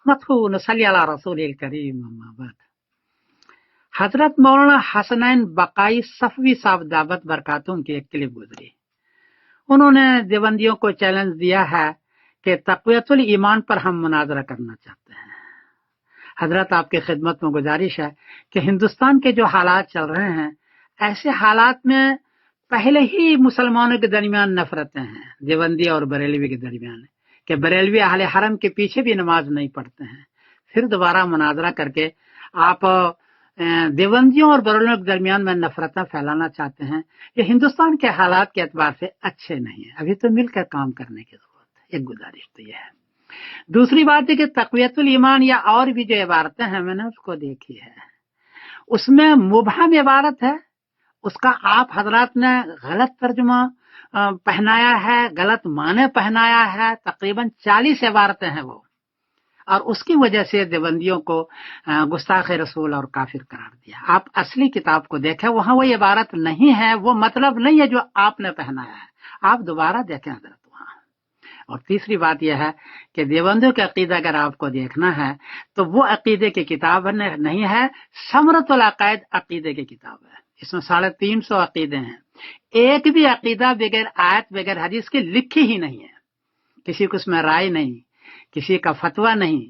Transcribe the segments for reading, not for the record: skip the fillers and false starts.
مدحو نصلی علی رسول کریم اما بعد۔ حضرت مولانا حسنین بقائی صفوی صاحب دعوت برکاتہم کی ایک کلپ گزری، انہوں نے دیوبندیوں کو چیلنج دیا ہے کہ تقویت الایمان پر ہم مناظرہ کرنا چاہتے ہیں۔ حضرت آپ کی خدمت میں گزارش ہے کہ ہندوستان کے جو حالات چل رہے ہیں، ایسے حالات میں پہلے ہی مسلمانوں کے درمیان نفرتیں ہیں، دیوبندی اور بریلوی کے درمیان، کہ بریلوی اہل حرم کے پیچھے بھی نماز نہیں پڑھتے ہیں، پھر دوبارہ مناظرہ کر کے آپ دیوبندیوں اور بریلویوں کے درمیان میں نفرتیں پھیلانا چاہتے ہیں۔ یہ ہندوستان کے حالات کے اعتبار سے اچھے نہیں ہیں، ابھی تو مل کر کام کرنے کی ضرورت ہے، ایک گزارش تو یہ ہے۔ دوسری بات ہے کہ تقویت الایمان یا اور بھی جو عبارتیں ہیں میں نے اس کو دیکھی ہے، اس میں مبہم عبارت ہے، اس کا آپ حضرات نے غلط ترجمہ پہنایا ہے، غلط معنی پہنایا ہے، تقریباً 40 عبارتیں ہیں وہ، اور اس کی وجہ سے دیوبندیوں کو گستاخ رسول اور کافر قرار دیا۔ آپ اصلی کتاب کو دیکھیں، وہاں وہ عبارت نہیں ہے، وہ مطلب نہیں ہے جو آپ نے پہنایا ہے، آپ دوبارہ دیکھیں حضرت وہاں۔ اور تیسری بات یہ ہے کہ دیوبندیوں کا عقیدہ اگر آپ کو دیکھنا ہے تو وہ عقیدے کی کتاب نہیں ہے، ثمرۃ العقائد عقیدے کی کتاب ہے، اس میں 350 عقیدے ہیں، ایک بھی عقیدہ بغیر آیت بغیر حدیث کے لکھی ہی نہیں ہے، کسی کو اس میں رائے نہیں، کسی کا فتویٰ نہیں،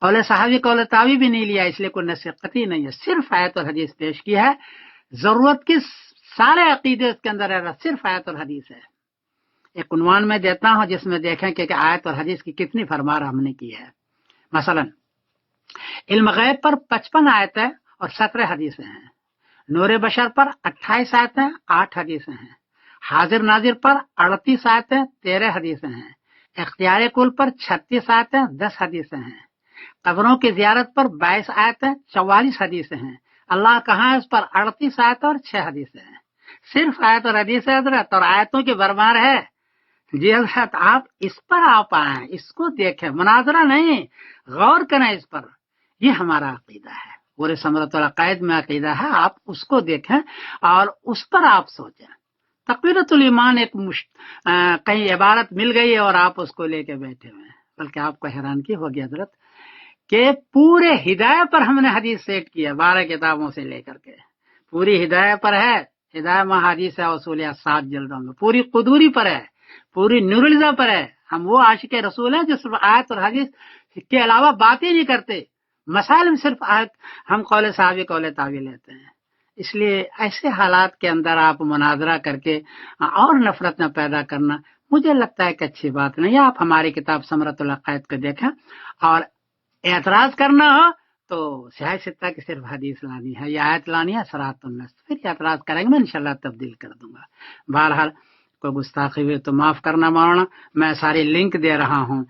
قول صحابی قول تابعی بھی نہیں لیا، اس لیے کوئی نص قطعی نہیں ہے، صرف آیت اور حدیث پیش کی ہے۔ ضرورت کی سارے عقیدے اس کے اندر ہے، صرف آیت اور حدیث ہے۔ ایک عنوان میں دیتا ہوں جس میں دیکھیں کہ آیت اور حدیث کی کتنی فرمار ہم نے کی ہے۔ مثلا علم غیب پر 55 آیتیں اور 17 حدیثیں ہیں، نور بشر پر 28 آیتیں 8 حدیثیں ہیں، حاضر ناظر پر 38 آیتیں 13 حدیثیں ہیں، اختیار کل پر 36 آیتیں 10 حدیثیں ہیں، قبروں کی زیارت پر 22 آیتیں 44 حدیثیں ہیں، اللہ کہاں ہے اس پر 38 آیتیں اور 6 حدیثیں ہیں۔ صرف آیت اور حدیث ہے حضرت، اور آیتوں کی بھرمار ہے۔ جی حضرت، آپ اس پر آپ آئیں، اس کو دیکھیں، مناظرہ نہیں، غور کریں اس پر، یہ ہمارا عقیدہ ہے، پورے ثمرۃ العقائد میں عقیدہ ہے، آپ اس کو دیکھیں اور اس پر آپ سوچیں۔ تقویت الایمان ایک کہیں عبارت مل گئی اور آپ اس کو لے کے بیٹھے ہوئے ہیں، بلکہ آپ کو حیرانگی ہوگی حضرت کہ پورے ہدایت پر ہم نے حدیث سیٹ کیا، 12 کتابوں سے لے کر کے پوری ہدایت پر ہے، ہدایت میں حدیث ہے اصولیہ 7 جلدوں میں، پوری قدوری پر ہے، پوری نور الزا پر ہے۔ ہم وہ عاشق رسول ہیں جو صرف آیت اور حدیث کے علاوہ بات ہی نہیں کرتے، مسائل میں صرف آیت، ہم قول صحابی قول تابعی لیتے ہیں۔ اس لیے ایسے حالات کے اندر آپ مناظرہ کر کے اور نفرت نہ پیدا کرنا مجھے لگتا ہے کہ اچھی بات نہیں ہے۔ آپ ہماری کتاب ثمرۃ العقائد کو دیکھیں، اور اعتراض کرنا ہو تو سیاہ ستہ کی صرف حدیث لانی ہے یا آیت لانی ہے، صراط النص، پھر اعتراض کریں گے میں انشاءاللہ تبدیل کر دوں گا۔ بہرحال کوئی گستاخی ہوئی تو معاف کرنا مولانا، میں ساری لنک دے رہا ہوں،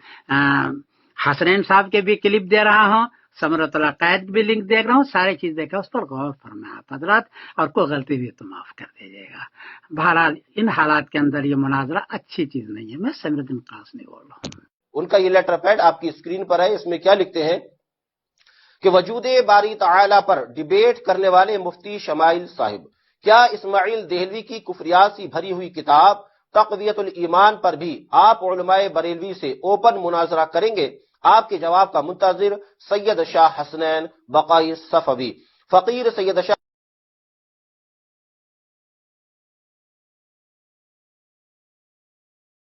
حسنین صاحب کے بھی کلپ دے رہا ہوں، ثمرۃ العقائد بھی لنک دے رہا ہوں، ساری چیز دیکھیں، اس پر غور فرمائیں آپ حضرات، اور کوئی غلطی بھی تو معاف کر دیجیے گا۔ بہرحال ان حالات کے اندر یہ مناظرہ اچھی چیز نہیں ہے۔ میں سمیر الدین قاسمی بول رہا ہوں۔ ان کا یہ لیٹر پیڈ آپ کی اسکرین پر ہے، اس میں کیا لکھتے ہیں کہ وجود باری تعالی پر ڈیبیٹ کرنے والے مفتی شمائل صاحب، کیا اسماعیل دہلوی کی کفریات سے بھری ہوئی کتاب تقویت الایمان پر بھی آپ علماء بریلوی سے اوپن مناظرہ کریں گے؟ آپ کے جواب کا منتظر سید شاہ حسنین بقائی صفوی۔ فقیر سید شاہ